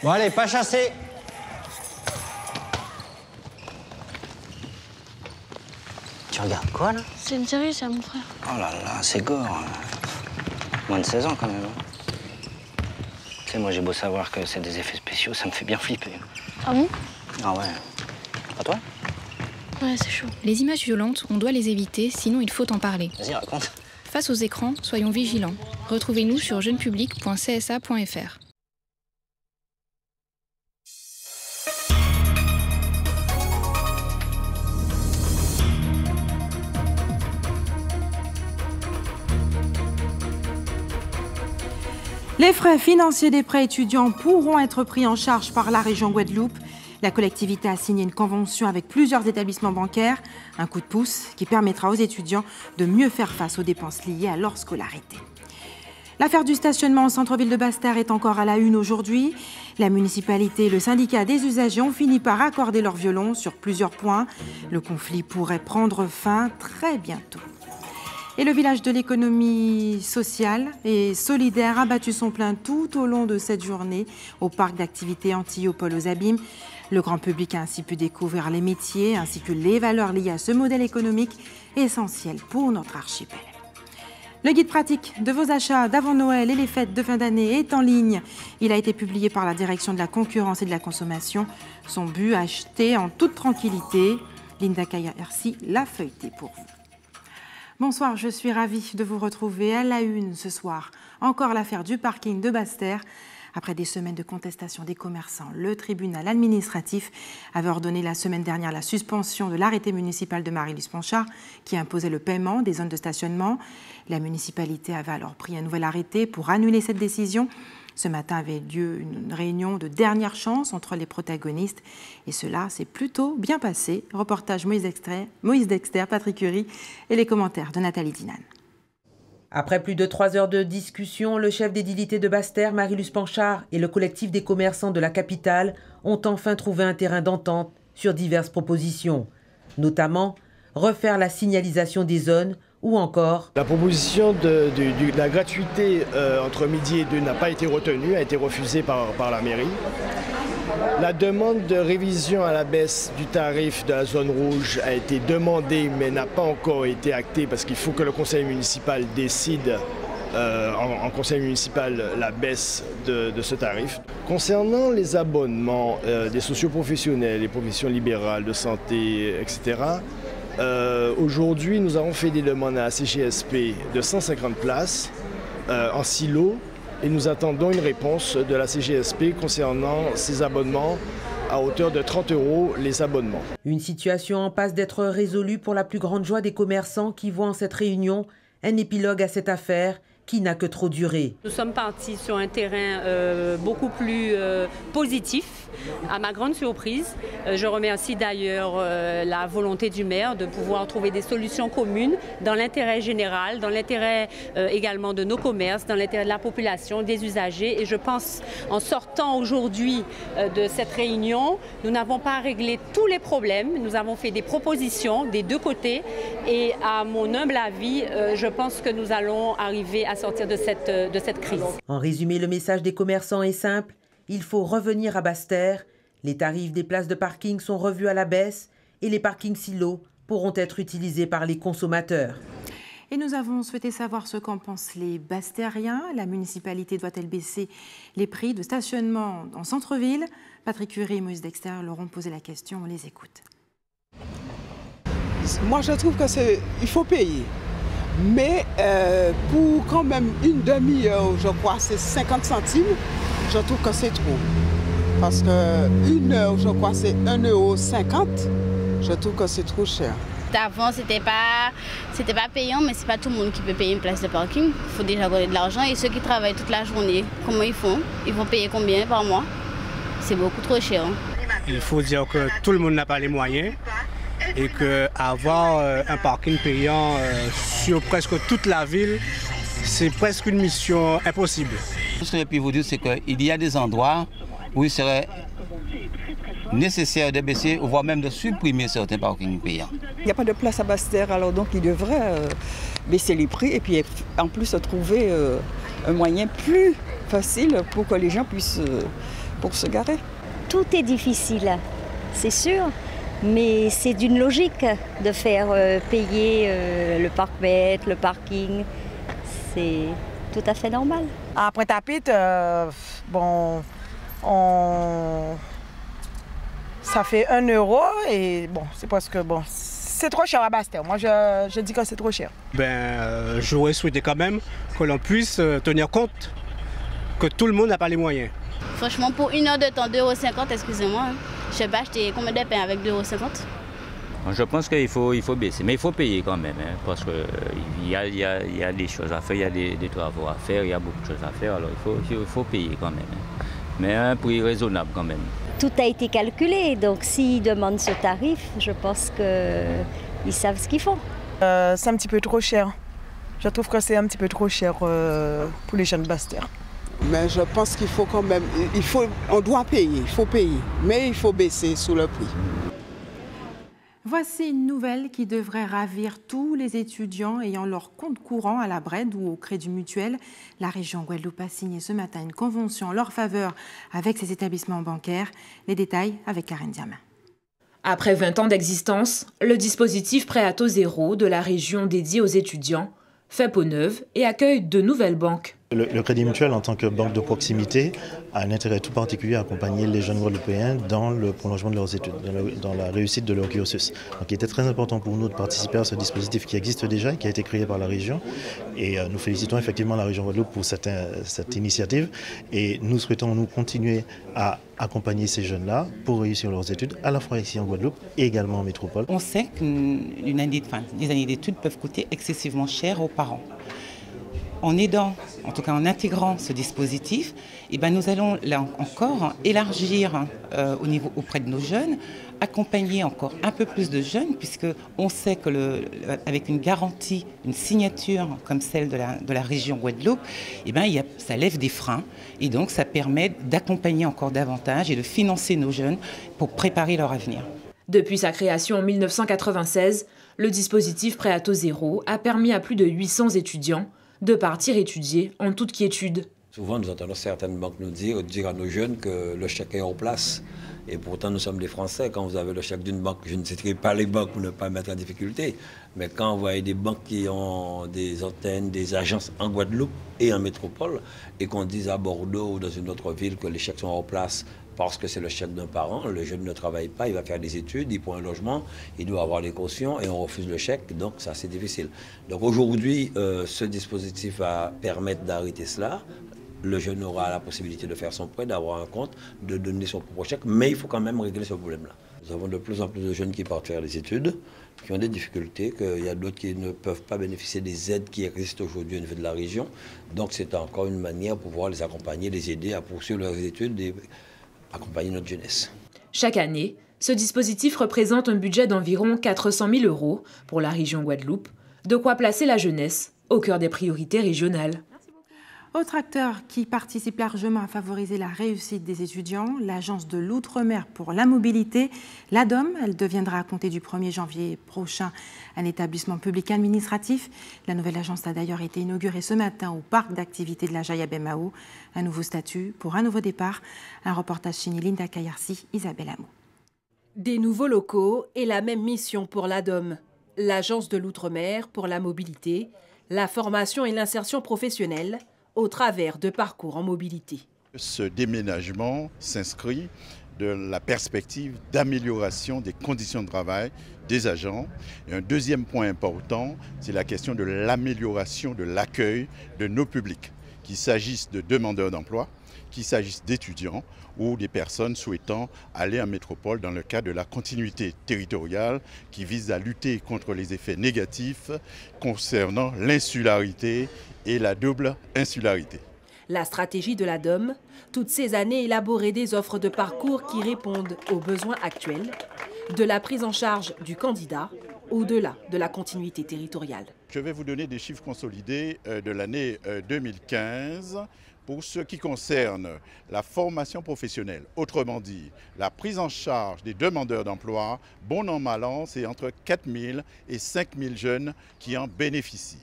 Bon allez, pas chasser. Tu regardes quoi, là? C'est une série, ça, mon frère. Oh là là, c'est gore. Moins de 16 ans, quand même. Tu sais, moi, j'ai beau savoir que c'est des effets spéciaux, ça me fait bien flipper. Ah bon? Ah ouais. Pas toi? Ouais, c'est chaud. Les images violentes, on doit les éviter, sinon il faut en parler. Vas-y, raconte. Face aux écrans, soyons vigilants. Retrouvez-nous sur jeunepublic.csa.fr. Les frais financiers des prêts étudiants pourront être pris en charge par la région Guadeloupe. La collectivité a signé une convention avec plusieurs établissements bancaires, un coup de pouce qui permettra aux étudiants de mieux faire face aux dépenses liées à leur scolarité. L'affaire du stationnement au centre-ville de Basse-Terre est encore à la une aujourd'hui. La municipalité et le syndicat des usagers ont fini par accorder leur violon sur plusieurs points. Le conflit pourrait prendre fin très bientôt. Et le village de l'économie sociale et solidaire a battu son plein tout au long de cette journée au parc d'activités Antillopole aux Abîmes. Le grand public a ainsi pu découvrir les métiers ainsi que les valeurs liées à ce modèle économique essentiel pour notre archipel. Le guide pratique de vos achats d'avant Noël et les fêtes de fin d'année est en ligne. Il a été publié par la Direction de la concurrence et de la consommation. Son but, acheter en toute tranquillité. Linda Kayersi l'a feuilleté pour vous. Bonsoir, je suis ravie de vous retrouver à la une ce soir. Encore l'affaire du parking de Basse-Terre. Après des semaines de contestation des commerçants, le tribunal administratif avait ordonné la semaine dernière la suspension de l'arrêté municipal de Marie-Lise Ponchard qui imposait le paiement des zones de stationnement. La municipalité avait alors pris un nouvel arrêté pour annuler cette décision. Ce matin avait lieu une réunion de dernière chance entre les protagonistes et cela s'est plutôt bien passé. Reportage Moïse Dexter, Patrick Curie et les commentaires de Nathalie Dinan. Après plus de 3 heures de discussion, le chef d'édilité de Basse-Terre, Marie-Lise Ponchard, et le collectif des commerçants de la capitale ont enfin trouvé un terrain d'entente sur diverses propositions, notamment refaire la signalisation des zones ou encore... La proposition de la gratuité entre midi et 2 n'a pas été retenue, a été refusée par la mairie. La demande de révision à la baisse du tarif de la zone rouge a été demandée mais n'a pas encore été actée parce qu'il faut que le conseil municipal décide en conseil municipal la baisse de ce tarif. Concernant les abonnements des socioprofessionnels, les professions libérales, de santé, etc., aujourd'hui, nous avons fait des demandes à la CGSP de 150 places en silo et nous attendons une réponse de la CGSP concernant ces abonnements à hauteur de 30 € les abonnements. Une situation en passe d'être résolue pour la plus grande joie des commerçants qui voient en cette réunion un épilogue à cette affaire qui n'a que trop duré. Nous sommes partis sur un terrain beaucoup plus positif, à ma grande surprise. Je remercie d'ailleurs la volonté du maire de pouvoir trouver des solutions communes dans l'intérêt général, dans l'intérêt également de nos commerces, dans l'intérêt de la population, des usagers. Et je pense, en sortant aujourd'hui de cette réunion, nous n'avons pas réglé tous les problèmes. Nous avons fait des propositions des deux côtés. Et à mon humble avis, je pense que nous allons arriver à sortir de cette crise. En résumé, le message des commerçants est simple. Il faut revenir à Basse-Terre. Les tarifs des places de parking sont revus à la baisse et les parkings silos pourront être utilisés par les consommateurs. Et nous avons souhaité savoir ce qu'en pensent les Basse-Terriens. La municipalité doit-elle baisser les prix de stationnement en centre-ville? Patrick Curie et Moïse Dexter leur ont posé la question. On les écoute. Moi, je trouve qu'il faut payer. Mais pour quand même une demi-heure, je crois, c'est 50 centimes, je trouve que c'est trop. Parce qu'une heure, je crois, c'est 1,50 €, je trouve que c'est trop cher. Avant, c'était pas payant, mais c'est pas tout le monde qui peut payer une place de parking. Il faut déjà donner de l'argent. Et ceux qui travaillent toute la journée, comment ils font? Ils vont payer combien par mois? C'est beaucoup trop cher. Il faut dire que tout le monde n'a pas les moyens. Et qu'avoir un parking payant sur presque toute la ville, c'est presque une mission impossible. Ce que je peux vous dire, c'est qu'il y a des endroits où il serait nécessaire de baisser, voire même de supprimer certains parkings payants. Il n'y a pas de place à Basse-Terre, alors donc il devrait baisser les prix et puis en plus trouver un moyen plus facile pour que les gens puissent pour se garer. Tout est difficile, c'est sûr, mais c'est d'une logique de faire payer le parc-mètre, le parking. C'est tout à fait normal. À Pointe-à-Pitre, bon, ça fait 1 euro et bon, c'est parce que bon, c'est trop cher à Basse-Terre. Moi, je dis que c'est trop cher. J'aurais souhaité quand même que l'on puisse tenir compte que tout le monde n'a pas les moyens. Franchement, pour 1 heure de temps, 2,50 €, excusez-moi, hein. Je sais pas acheter combien de pain avec 2,50 €. Je pense qu'il faut baisser, mais il faut payer quand même, hein, parce qu'il y a des choses à faire, il y a des travaux à faire, il y a beaucoup de choses à faire, alors il faut payer quand même. Hein. Mais à un prix raisonnable quand même. Tout a été calculé, donc s'ils demandent ce tarif, je pense qu'ils savent ce qu'ils font. C'est un petit peu trop cher. Je trouve que c'est un petit peu trop cher pour les jeunes Basse-Terre. Mais je pense qu'il faut quand même, on doit payer, il faut payer, mais il faut baisser sous le prix. Voici une nouvelle qui devrait ravir tous les étudiants ayant leur compte courant à la BRED ou au Crédit Mutuel. La région Guadeloupe a signé ce matin une convention en leur faveur avec ses établissements bancaires. Les détails avec Karen Diamin. Après 20 ans d'existence, le dispositif Prêt à taux zéro de la région dédié aux étudiants fait peau neuve et accueille de nouvelles banques. Le Crédit Mutuel, en tant que banque de proximité, a un intérêt tout particulier à accompagner les jeunes Guadeloupéens dans le prolongement de leurs études, dans la réussite de leur cursus. Donc il était très important pour nous de participer à ce dispositif qui existe déjà et qui a été créé par la région. Et nous félicitons effectivement la région Guadeloupe pour cette initiative. Et nous souhaitons nous continuer à accompagner ces jeunes-là pour réussir leurs études, à la fois ici en Guadeloupe et également en métropole. On sait des années d'études peuvent coûter excessivement cher aux parents. En aidant, en tout cas en intégrant ce dispositif, nous allons là encore élargir au niveau auprès de nos jeunes, accompagner encore un peu plus de jeunes, puisqu'on sait que avec une garantie, une signature comme celle de la région Guadeloupe, ça lève des freins et donc ça permet d'accompagner encore davantage et de financer nos jeunes pour préparer leur avenir. Depuis sa création en 1996, le dispositif Prêt à taux zéro a permis à plus de 800 étudiants de partir étudier en toute quiétude. Souvent, nous entendons certaines banques nous dire à nos jeunes que le chèque est en place. Et pourtant, nous sommes des Français. Quand vous avez le chèque d'une banque, je ne citerai pas les banques pour ne pas mettre en difficulté, mais quand vous voyez des banques qui ont des antennes, des agences en Guadeloupe et en métropole, et qu'on dise à Bordeaux ou dans une autre ville que les chèques sont en place parce que c'est le chèque d'un parent, le jeune ne travaille pas, il va faire des études, il prend un logement, il doit avoir les cautions et on refuse le chèque, donc ça c'est difficile. Donc aujourd'hui, ce dispositif va permettre d'arrêter cela. Le jeune aura la possibilité de faire son prêt, d'avoir un compte, de donner son propre chèque, mais il faut quand même régler ce problème-là. Nous avons de plus en plus de jeunes qui partent faire des études, qui ont des difficultés, qu'il y a d'autres qui ne peuvent pas bénéficier des aides qui existent aujourd'hui au niveau de la région. Donc c'est encore une manière pour pouvoir les accompagner, les aider à poursuivre leurs études et accompagner notre jeunesse. Chaque année, ce dispositif représente un budget d'environ 400 000 € pour la région Guadeloupe, de quoi placer la jeunesse au cœur des priorités régionales. Autre acteur qui participe largement à favoriser la réussite des étudiants, l'Agence de l'Outre-mer pour la mobilité, l'ADOM. Elle deviendra à compter du 1er janvier prochain un établissement public administratif. La nouvelle agence a d'ailleurs été inaugurée ce matin au parc d'activités de la Jaya-Bemao. Un nouveau statut pour un nouveau départ. Un reportage signé Linda Kayarsi, Isabelle Amo. Des nouveaux locaux et la même mission pour l'ADOM, l'Agence de l'Outre-mer pour la mobilité, la formation et l'insertion professionnelle, au travers de parcours en mobilité. Ce déménagement s'inscrit de la perspective d'amélioration des conditions de travail des agents. Et un deuxième point important, c'est la question de l'amélioration de l'accueil de nos publics, qu'il s'agisse de demandeurs d'emploi, qu'il s'agisse d'étudiants ou des personnes souhaitant aller en métropole dans le cadre de la continuité territoriale qui vise à lutter contre les effets négatifs concernant l'insularité et la double insularité. La stratégie de l'ADOM, toutes ces années élaborer des offres de parcours qui répondent aux besoins actuels, de la prise en charge du candidat au-delà de la continuité territoriale. Je vais vous donner des chiffres consolidés de l'année 2015 pour ce qui concerne la formation professionnelle. Autrement dit, la prise en charge des demandeurs d'emploi, bon an mal an, c'est entre 4 000 et 5 000 jeunes qui en bénéficient.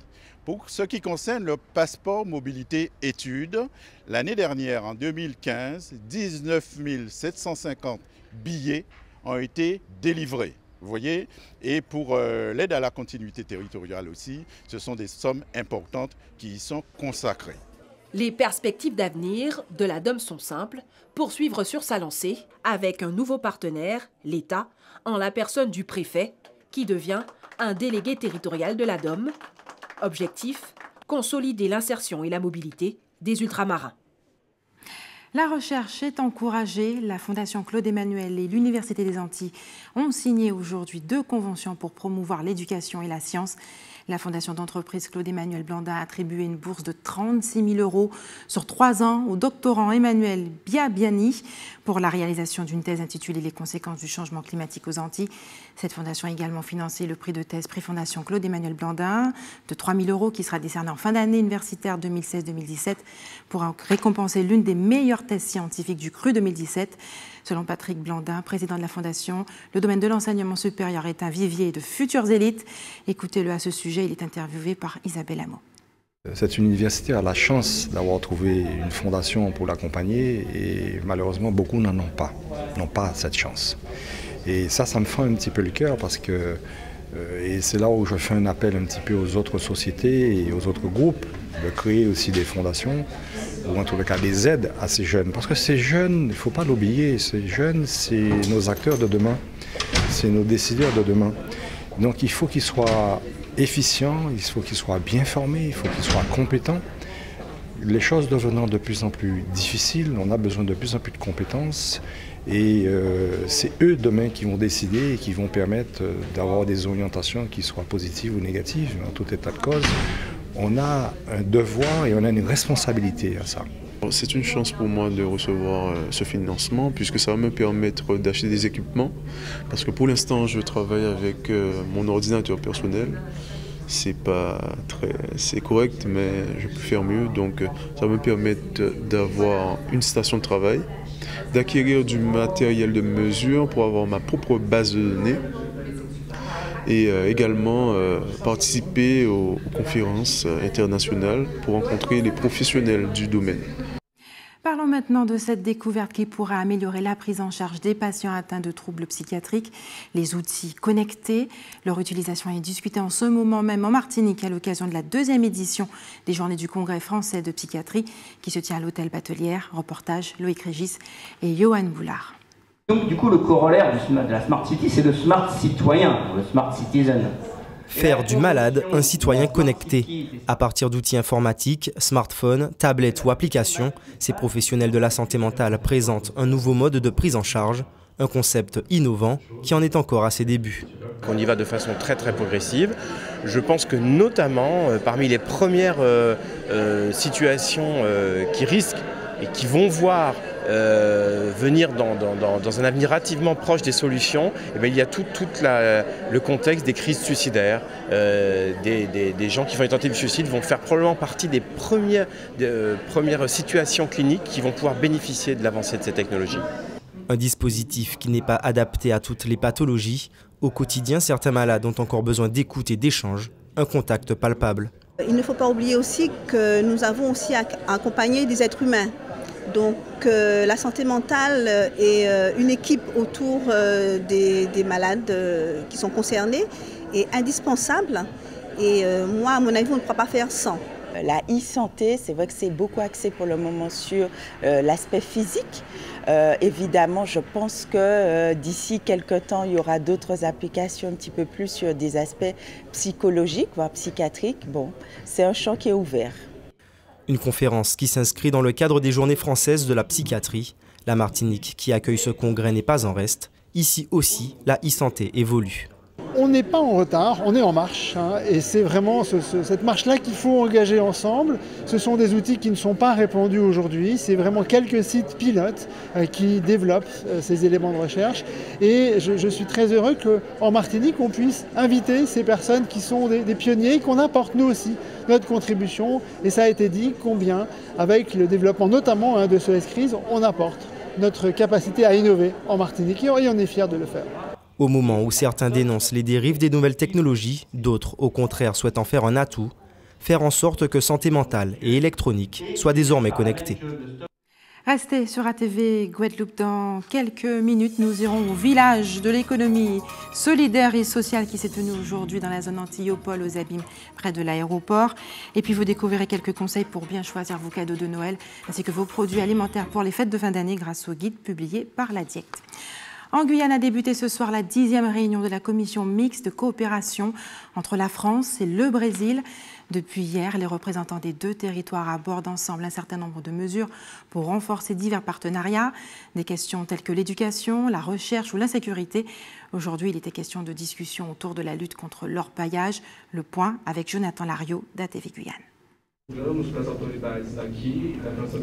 Pour ce qui concerne le passeport mobilité études, l'année dernière, en 2015, 19 750 billets ont été délivrés. Vous voyez, et pour l'aide à la continuité territoriale aussi, ce sont des sommes importantes qui y sont consacrées. Les perspectives d'avenir de la DOM sont simples, poursuivre sur sa lancée avec un nouveau partenaire, l'État, en la personne du préfet, qui devient un délégué territorial de la DOM. Objectif, consolider l'insertion et la mobilité des ultramarins. La recherche est encouragée. La Fondation Claude Emmanuel et l'Université des Antilles ont signé aujourd'hui 2 conventions pour promouvoir l'éducation et la science. La fondation d'entreprise Claude Emmanuel Blandin a attribué une bourse de 36 000 € sur 3 ans au doctorant Emmanuel Biabiani pour la réalisation d'une thèse intitulée « Les conséquences du changement climatique aux Antilles ». Cette fondation a également financé le prix de thèse Prix Fondation Claude Emmanuel Blandin de 3 000 € qui sera décerné en fin d'année universitaire 2016-2017 pour récompenser l'une des meilleures thèses scientifiques du CRU 2017. Selon Patrick Blandin, président de la Fondation, le domaine de l'enseignement supérieur est un vivier de futures élites. Écoutez-le à ce sujet, il est interviewé par Isabelle Hameau. Cette université a la chance d'avoir trouvé une fondation pour l'accompagner et malheureusement beaucoup n'en ont pas cette chance. Et ça me fend un petit peu le cœur parce que, et c'est là où je fais un appel un petit peu aux autres sociétés et aux autres groupes de créer aussi des fondations ou en tout cas des aides à ces jeunes. Parce que ces jeunes, il ne faut pas l'oublier, ces jeunes, c'est nos acteurs de demain, c'est nos décideurs de demain. Donc il faut qu'ils soient efficients, il faut qu'ils soient bien formés, il faut qu'ils soient compétents. Les choses devenant de plus en plus difficiles, on a besoin de plus en plus de compétences et c'est eux demain qui vont décider et qui vont permettre d'avoir des orientations qui soient positives ou négatives. En tout état de cause, on a un devoir et on a une responsabilité à ça. C'est une chance pour moi de recevoir ce financement puisque ça va me permettre d'acheter des équipements parce que pour l'instant je travaille avec mon ordinateur personnel. C'est correct mais je peux faire mieux, donc ça va me permettre d'avoir une station de travail, d'acquérir du matériel de mesure pour avoir ma propre base de données et également participer aux conférences internationales pour rencontrer les professionnels du domaine. Parlons maintenant de cette découverte qui pourra améliorer la prise en charge des patients atteints de troubles psychiatriques, les outils connectés. Leur utilisation est discutée en ce moment même en Martinique à l'occasion de la 2e édition des Journées du Congrès français de psychiatrie qui se tient à l'hôtel Batelière. Reportage Loïc Régis et Johan Boulard. Donc du coup le corollaire de la Smart City, c'est le Smart Citoyen, le Smart Citizen. Faire du malade un citoyen connecté. À partir d'outils informatiques, smartphones, tablettes ou applications, ces professionnels de la santé mentale présentent un nouveau mode de prise en charge, un concept innovant qui en est encore à ses débuts. On y va de façon très progressive. Je pense que notamment parmi les premières situations qui risquent et qui vont voir venir dans un avenir relativement proche des solutions, et bien, il y a tout le contexte des crises suicidaires, des gens qui vont être tentés du suicide vont faire probablement partie des premières situations cliniques qui vont pouvoir bénéficier de l'avancée de ces technologies. Un dispositif qui n'est pas adapté à toutes les pathologies. Au quotidien, certains malades ont encore besoin d'écoute et d'échange, un contact palpable. Il ne faut pas oublier aussi que nous avons aussi accompagné des êtres humains. Donc la santé mentale et une équipe autour des malades qui sont concernés est indispensable. Et moi, à mon avis, on ne pourra pas faire sans. La e-santé, c'est vrai que c'est beaucoup axé pour le moment sur l'aspect physique. Évidemment, je pense que d'ici quelques temps, il y aura d'autres applications un petit peu plus sur des aspects psychologiques, voire psychiatriques. Bon, c'est un champ qui est ouvert. Une conférence qui s'inscrit dans le cadre des Journées françaises de la psychiatrie. La Martinique, qui accueille ce congrès, n'est pas en reste. Ici aussi, la e-santé évolue. On n'est pas en retard, on est en marche. Et c'est vraiment cette marche-là qu'il faut engager ensemble. Ce sont des outils qui ne sont pas répandus aujourd'hui. C'est vraiment quelques sites pilotes qui développent ces éléments de recherche. Et je suis très heureux qu'en Martinique, on puisse inviter ces personnes qui sont des pionniers, qu'on apporte nous aussi notre contribution. Et ça a été dit combien, avec le développement notamment de ce S-Crise, on apporte notre capacité à innover en Martinique. Et on est fiers de le faire. Au moment où certains dénoncent les dérives des nouvelles technologies, d'autres, au contraire, souhaitent en faire un atout. faire en sorte que santé mentale et électronique soient désormais connectées. Restez sur ATV Guadeloupe. Dans quelques minutes, nous irons au village de l'économie solidaire et sociale qui s'est tenu aujourd'hui dans la zone Antillopole aux Abîmes, près de l'aéroport. Et puis vous découvrirez quelques conseils pour bien choisir vos cadeaux de Noël, ainsi que vos produits alimentaires pour les fêtes de fin d'année grâce au guide publié par la Diète. En Guyane a débuté ce soir la 10e réunion de la commission mixte de coopération entre la France et le Brésil. Depuis hier, les représentants des deux territoires abordent ensemble un certain nombre de mesures pour renforcer divers partenariats, des questions telles que l'éducation, la recherche ou l'insécurité. Aujourd'hui, il était question de discussion autour de la lutte contre l'orpaillage. Le point avec Jonathan Lariot d'ATV Guyane.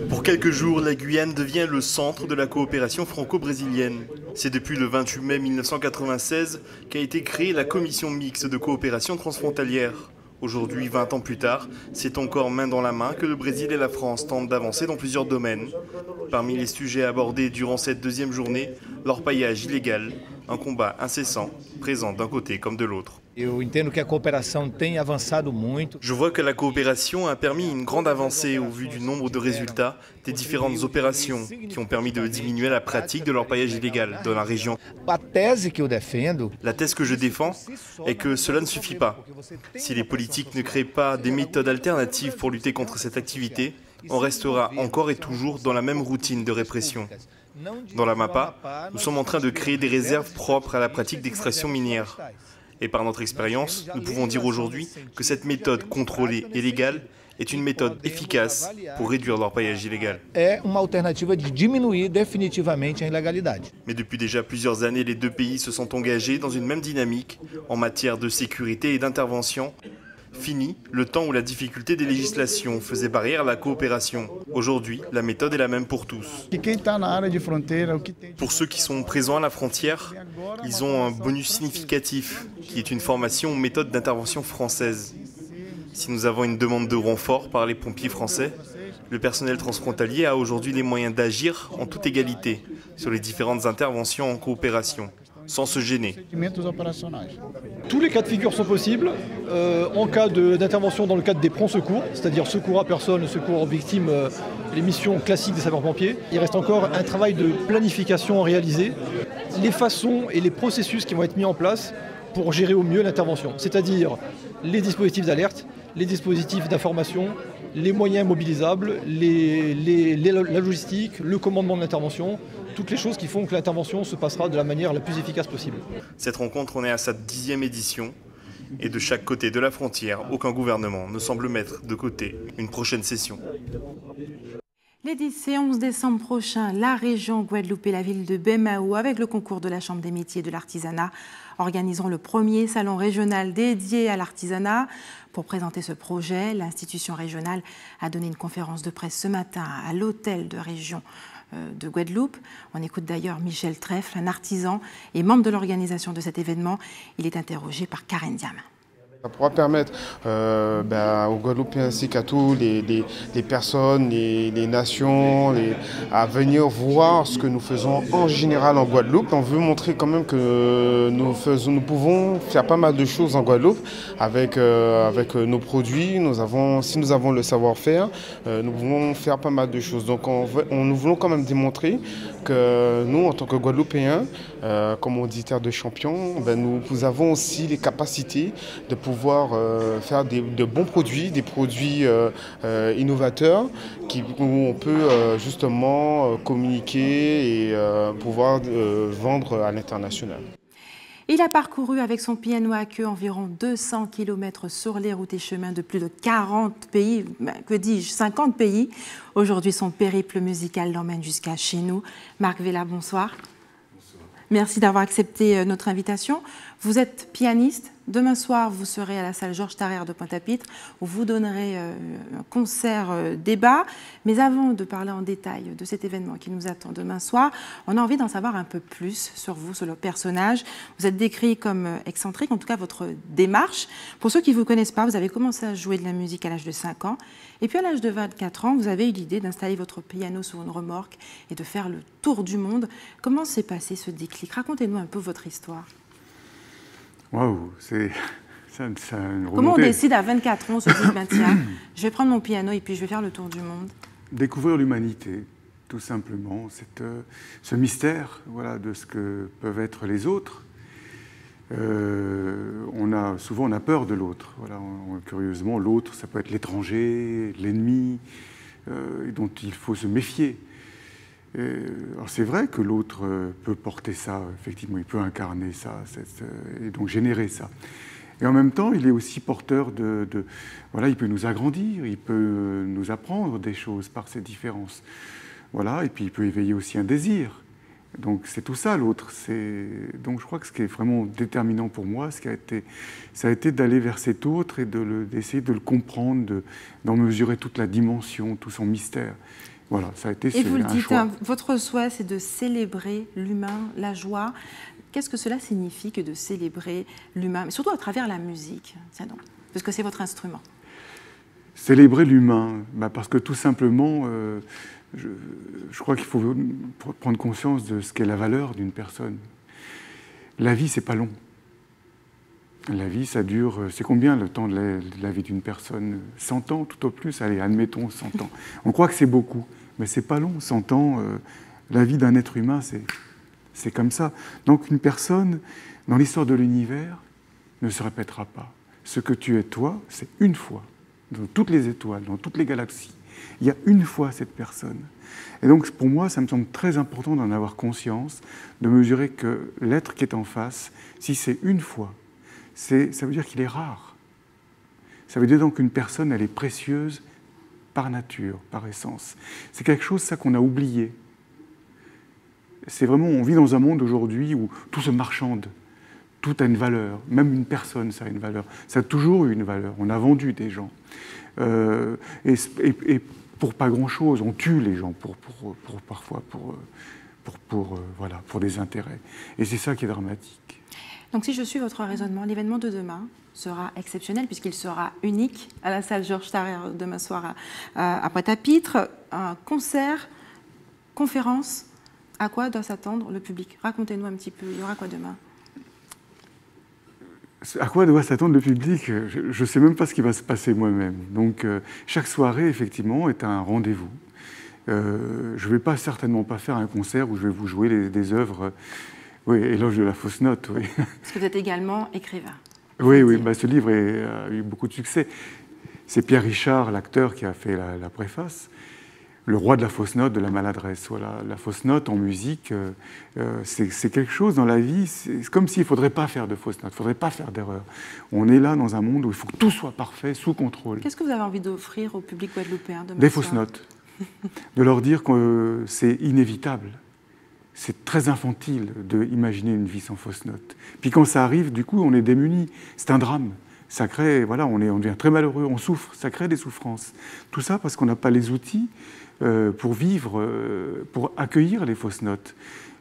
Pour quelques jours, la Guyane devient le centre de la coopération franco-brésilienne. C'est depuis le 28 mai 1996 qu'a été créée la commission mixte de coopération transfrontalière. Aujourd'hui, 20 ans plus tard, c'est encore main dans la main que le Brésil et la France tentent d'avancer dans plusieurs domaines. Parmi les sujets abordés durant cette deuxième journée, l'orpaillage illégal, un combat incessant, présent d'un côté comme de l'autre. Je vois que la coopération a permis une grande avancée au vu du nombre de résultats des différentes opérations qui ont permis de diminuer la pratique de l'orpaillage illégal dans la région. La thèse que je défends est que cela ne suffit pas. Si les politiques ne créent pas des méthodes alternatives pour lutter contre cette activité, on restera encore et toujours dans la même routine de répression. Dans la MAPA, nous sommes en train de créer des réserves propres à la pratique d'extraction minière. Et par notre expérience, nous pouvons dire aujourd'hui que cette méthode contrôlée et légale est une méthode efficace pour réduire l'orpaillage illégal. Mais depuis déjà plusieurs années, les deux pays se sont engagés dans une même dynamique en matière de sécurité et d'intervention. Fini le temps où la difficulté des législations faisait barrière à la coopération. Aujourd'hui, la méthode est la même pour tous. Pour ceux qui sont présents à la frontière, ils ont un bonus significatif, qui est une formation aux méthodes d'intervention françaises. Si nous avons une demande de renfort par les pompiers français, le personnel transfrontalier a aujourd'hui les moyens d'agir en toute égalité sur les différentes interventions en coopération, sans se gêner. Tous les cas de figure sont possibles. En cas d'intervention dans le cadre des pronds secours, c'est-à-dire secours à personne, secours aux victimes, les missions classiques des sapeurs-pompiers, il reste encore un travail de planification à réaliser, les façons et les processus qui vont être mis en place pour gérer au mieux l'intervention, c'est-à-dire les dispositifs d'alerte, les dispositifs d'information, les moyens mobilisables, la logistique, le commandement de l'intervention, toutes les choses qui font que l'intervention se passera de la manière la plus efficace possible. Cette rencontre en est à sa 10e édition et de chaque côté de la frontière, aucun gouvernement ne semble mettre de côté une prochaine session. Les 10 et 11 décembre prochains, la région Guadeloupe et la ville de Bemahaou, avec le concours de la Chambre des métiers et de l'artisanat, organiseront le premier salon régional dédié à l'artisanat. Pour présenter ce projet, l'institution régionale a donné une conférence de presse ce matin à l'hôtel de région de Guadeloupe. On écoute d'ailleurs Michel Trèfle, un artisan et membre de l'organisation de cet événement. Il est interrogé par Karen Diam. Ça pourra permettre aux Guadeloupéens ainsi qu'à tous les personnes, les nations, à venir voir ce que nous faisons en général en Guadeloupe. On veut montrer quand même que nous pouvons faire pas mal de choses en Guadeloupe avec nos produits. Si nous avons le savoir-faire, nous pouvons faire pas mal de choses. Donc nous voulons quand même démontrer que nous, en tant que Guadeloupéens, comme on dit terre de champions, nous avons aussi les capacités de pouvoir faire de bons produits, des produits innovateurs où on peut justement communiquer et pouvoir vendre à l'international. Il a parcouru avec son piano à queue environ 200 km sur les routes et chemins de plus de 40 pays, 50 pays. Aujourd'hui, son périple musical l'emmène jusqu'à chez nous. Marc Vella, bonsoir. Merci d'avoir accepté notre invitation. Vous êtes pianiste. Demain soir, vous serez à la salle Georges Tarrère de Pointe-à-Pitre où vous donnerez un concert débat. Mais avant de parler en détail de cet événement qui nous attend demain soir, on a envie d'en savoir un peu plus sur vous, sur le personnage. Vous êtes décrit comme excentrique, en tout cas votre démarche. Pour ceux qui ne vous connaissent pas, vous avez commencé à jouer de la musique à l'âge de 5 ans. Et puis à l'âge de 24 ans, vous avez eu l'idée d'installer votre piano sur une remorque et de faire le tour du monde. Comment s'est passé ce déclic? Racontez-nous un peu votre histoire. Waouh, c'est Comment on décide à 24 ans, on se dit, ben, tiens, je vais prendre mon piano et puis je vais faire le tour du monde? Découvrir l'humanité, tout simplement, ce mystère, voilà, de ce que peuvent être les autres. Souvent on a peur de l'autre. Voilà, curieusement, l'autre, ça peut être l'étranger, l'ennemi, dont il faut se méfier. Alors c'est vrai que l'autre peut porter ça, effectivement, il peut incarner ça, et donc générer ça. Et en même temps, il est aussi porteur voilà, il peut nous agrandir, il peut nous apprendre des choses par ses différences. Voilà, et puis il peut éveiller aussi un désir. Donc c'est tout ça l'autre. Donc je crois que ce qui est vraiment déterminant pour moi, ça a été d'aller vers cet autre et d'essayer de le comprendre, d'en mesurer toute la dimension, tout son mystère. Voilà, ça a été un choix. Et vous le dites, votre souhait, c'est de célébrer l'humain, la joie. Qu'est-ce que cela signifie que de célébrer l'humain, mais surtout à travers la musique, tiens donc, parce que c'est votre instrument? Célébrer l'humain, parce que tout simplement, je crois qu'il faut prendre conscience de ce qu'est la valeur d'une personne. La vie, c'est pas long. La vie, ça dure, c'est combien le temps de la vie d'une personne? 100 ans, tout au plus, allez, admettons 100 ans. On croit que c'est beaucoup, mais c'est pas long, 100 ans. La vie d'un être humain, c'est comme ça. Donc une personne, dans l'histoire de l'univers, ne se répétera pas. Ce que tu es toi, c'est une fois, dans toutes les étoiles, dans toutes les galaxies. Il y a une fois cette personne. Et donc pour moi, ça me semble très important d'en avoir conscience, de mesurer que l'être qui est en face, si c'est une fois, ça veut dire qu'il est rare. Ça veut dire donc qu'une personne, elle est précieuse par nature, par essence. C'est quelque chose, ça, qu'on a oublié. C'est vraiment, on vit dans un monde aujourd'hui où tout se marchande, tout a une valeur, même une personne, ça a une valeur. Ça a toujours eu une valeur, on a vendu des gens. Et pour pas grand-chose, on tue les gens parfois pour des intérêts. Et c'est ça qui est dramatique. Donc si je suis votre raisonnement, l'événement de demain sera exceptionnel puisqu'il sera unique à la salle Georges Tarrer demain soir à Pointe-à-Pitre. Un concert, conférence, à quoi doit s'attendre le public? Racontez-nous un petit peu, il y aura quoi demain? À quoi doit s'attendre le public? Je ne sais même pas ce qui va se passer moi-même. Donc chaque soirée, effectivement, est un rendez-vous. Je ne vais certainement pas faire un concert où je vais vous jouer des œuvres... Oui, Éloge de la fausse note, oui. Parce que vous êtes également écrivain. Oui, ce livre a eu beaucoup de succès. C'est Pierre Richard, l'acteur, qui a fait la préface. Le roi de la fausse note, de la maladresse. Voilà, la fausse note en musique, c'est quelque chose dans la vie, c'est comme s'il ne faudrait pas faire de fausse note, il ne faudrait pas faire d'erreur. On est là dans un monde où il faut que tout soit parfait, sous contrôle. Qu'est-ce que vous avez envie d'offrir au public guadeloupéen demain soir? Des fausses notes. De leur dire que c'est inévitable. C'est très infantile d'imaginer une vie sans fausse note. Puis quand ça arrive, du coup, on est démunis. C'est un drame. Ça crée, voilà, on devient très malheureux, on souffre, ça crée des souffrances. Tout ça parce qu'on n'a pas les outils pour vivre, pour accueillir les fausses notes.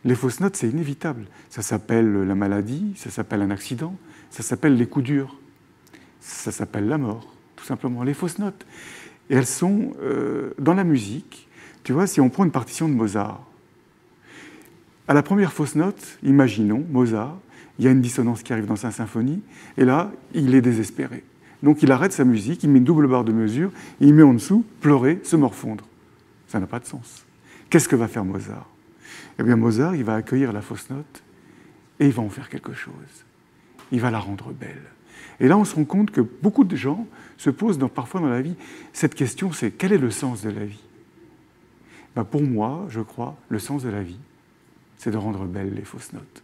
Les fausses notes, c'est inévitable. Ça s'appelle la maladie, ça s'appelle un accident, ça s'appelle les coups durs, ça s'appelle la mort, tout simplement. Les fausses notes. Et elles sont dans la musique. Tu vois, si on prend une partition de Mozart, à la première fausse note, imaginons, Mozart, il y a une dissonance qui arrive dans sa symphonie, et là, il est désespéré. Donc il arrête sa musique, il met une double barre de mesure, et il met en dessous « pleurer, se morfondre ». Ça n'a pas de sens. Qu'est-ce que va faire Mozart? Eh bien Mozart, il va accueillir la fausse note, et il va en faire quelque chose. Il va la rendre belle. Et là, on se rend compte que beaucoup de gens se posent parfois dans la vie cette question, c'est quel est le sens de la vie? Pour moi, je crois, le sens de la vie, c'est de rendre belles les fausses notes.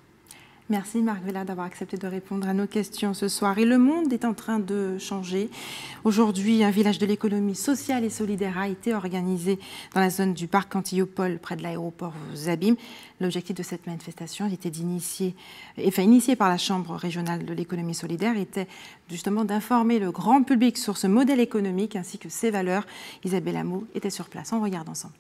Merci Marc Vella d'avoir accepté de répondre à nos questions ce soir. Et le monde est en train de changer. Aujourd'hui, un village de l'économie sociale et solidaire a été organisé dans la zone du parc Antillopole, près de l'aéroport Zabim. L'objectif de cette manifestation était initié par la Chambre régionale de l'économie solidaire, était justement d'informer le grand public sur ce modèle économique ainsi que ses valeurs. Isabelle Hameau était sur place. On regarde ensemble.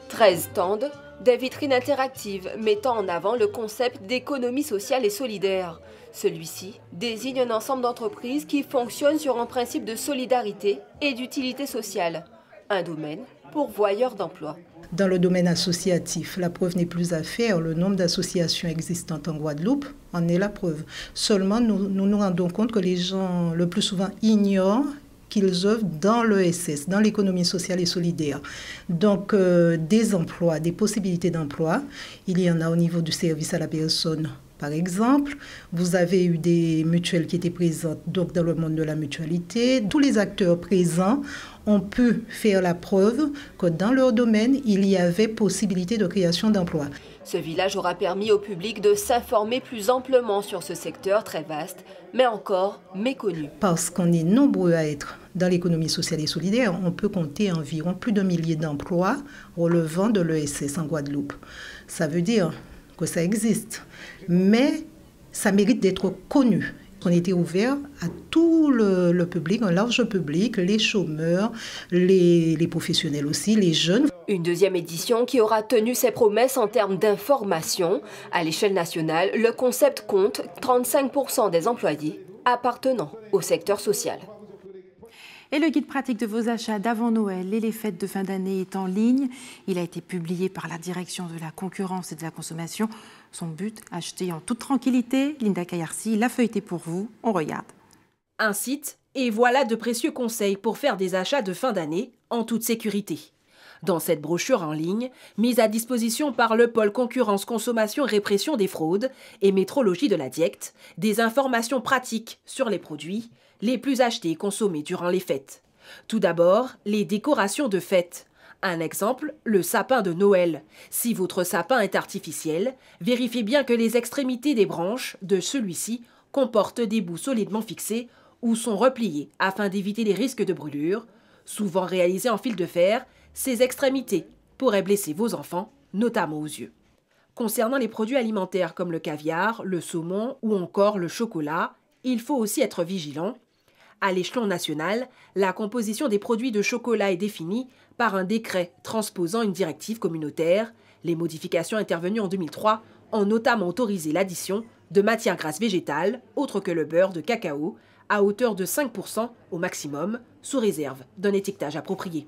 13 stands, des vitrines interactives mettant en avant le concept d'économie sociale et solidaire. Celui-ci désigne un ensemble d'entreprises qui fonctionnent sur un principe de solidarité et d'utilité sociale, un domaine pourvoyeur d'emplois. Dans le domaine associatif, la preuve n'est plus à faire. Le nombre d'associations existantes en Guadeloupe en est la preuve. Seulement, nous rendons compte que les gens, le plus souvent, ignorent qu'ils œuvrent dans l'ESS, dans l'économie sociale et solidaire. Donc, des emplois, des possibilités d'emploi, il y en a au niveau du service à la personne. Par exemple, vous avez eu des mutuelles qui étaient présentes donc dans le monde de la mutualité. Tous les acteurs présents ont pu faire la preuve que dans leur domaine, il y avait possibilité de création d'emplois. Ce village aura permis au public de s'informer plus amplement sur ce secteur très vaste, mais encore méconnu. Parce qu'on est nombreux à être dans l'économie sociale et solidaire, on peut compter environ plus d'1 millier d'emplois relevant de l'ESS en Guadeloupe. Ça veut dire que ça existe, mais ça mérite d'être connu. On était ouvert à tout le public, un large public, les chômeurs, les professionnels aussi, les jeunes. Une deuxième édition qui aura tenu ses promesses en termes d'information. À l'échelle nationale, le concept compte 35% des employés appartenant au secteur social. Et le guide pratique de vos achats d'avant Noël et les fêtes de fin d'année est en ligne. Il a été publié par la direction de la concurrence et de la consommation. Son but, acheter en toute tranquillité. Linda Kayarsi l'a feuilleté pour vous. On regarde. Un site, et voilà de précieux conseils pour faire des achats de fin d'année en toute sécurité. Dans cette brochure en ligne, mise à disposition par le pôle concurrence, consommation, répression des fraudes et métrologie de la DIECT, des informations pratiques sur les produits les plus achetés et consommés durant les fêtes. Tout d'abord, les décorations de fête. Un exemple, le sapin de Noël. Si votre sapin est artificiel, vérifiez bien que les extrémités des branches de celui-ci comportent des bouts solidement fixés ou sont repliés afin d'éviter les risques de brûlure. Souvent réalisés en fil de fer, ces extrémités pourraient blesser vos enfants, notamment aux yeux. Concernant les produits alimentaires comme le caviar, le saumon ou encore le chocolat, il faut aussi être vigilant. À l'échelon national, la composition des produits de chocolat est définie par un décret transposant une directive communautaire. Les modifications intervenues en 2003 ont notamment autorisé l'addition de matières grasses végétales, autres que le beurre de cacao, à hauteur de 5% au maximum, sous réserve d'un étiquetage approprié.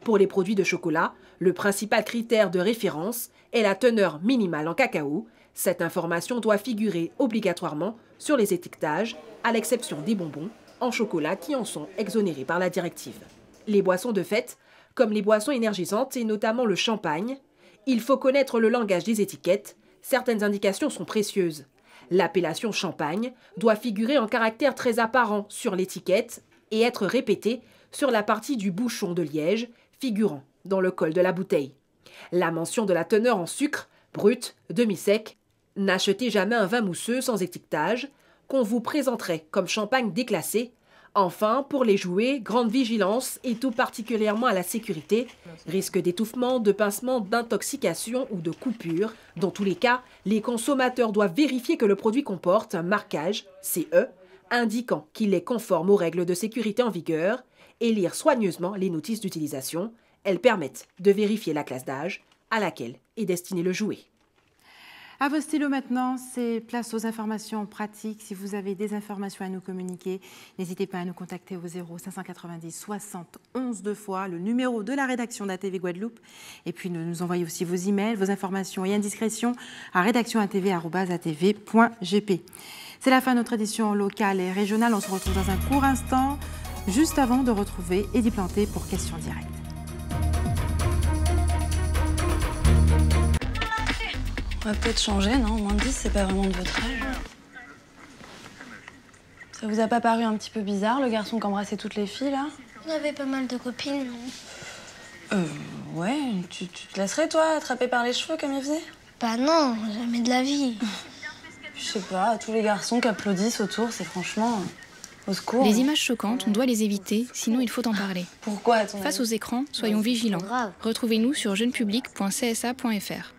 Pour les produits de chocolat, le principal critère de référence est la teneur minimale en cacao. Cette information doit figurer obligatoirement sur les étiquetages, à l'exception des bonbons en chocolat qui en sont exonérés par la directive. Les boissons de fête, comme les boissons énergisantes et notamment le champagne, il faut connaître le langage des étiquettes. Certaines indications sont précieuses. L'appellation champagne doit figurer en caractères très apparents sur l'étiquette et être répétée sur la partie du bouchon de liège figurant dans le col de la bouteille. La mention de la teneur en sucre, brut, demi-sec. N'achetez jamais un vin mousseux sans étiquetage qu'on vous présenterait comme champagne déclassé. Enfin, pour les jouets, grande vigilance et tout particulièrement à la sécurité. Risque d'étouffement, de pincement, d'intoxication ou de coupure. Dans tous les cas, les consommateurs doivent vérifier que le produit comporte un marquage CE indiquant qu'il est conforme aux règles de sécurité en vigueur et lire soigneusement les notices d'utilisation. Elles permettent de vérifier la classe d'âge à laquelle est destiné le jouet. À vos stylos maintenant, c'est place aux informations pratiques. Si vous avez des informations à nous communiquer, n'hésitez pas à nous contacter au 0590 60 11 2 fois, le numéro de la rédaction d'ATV Guadeloupe. Et puis nous envoyez aussi vos emails, vos informations et indiscrétions à rédaction@atv.gp. C'est la fin de notre édition locale et régionale. On se retrouve dans un court instant, juste avant de retrouver Eddy Planté pour Questions Directes. On va peut-être changer, non? Moins de 10, c'est pas vraiment de votre âge. Ça vous a pas paru un petit peu bizarre, le garçon qui embrassait toutes les filles, là? On avait pas mal de copines, non? Ouais, tu te laisserais, toi, attraper par les cheveux comme il faisait? Bah non, jamais de la vie. Je sais pas, tous les garçons qui applaudissent autour, c'est franchement... Au secours. Les images choquantes, on doit les éviter, sinon il faut en parler. Pourquoi, à ton avis? Face aux écrans, soyons vigilants. Retrouvez-nous sur jeunepublic.csa.fr.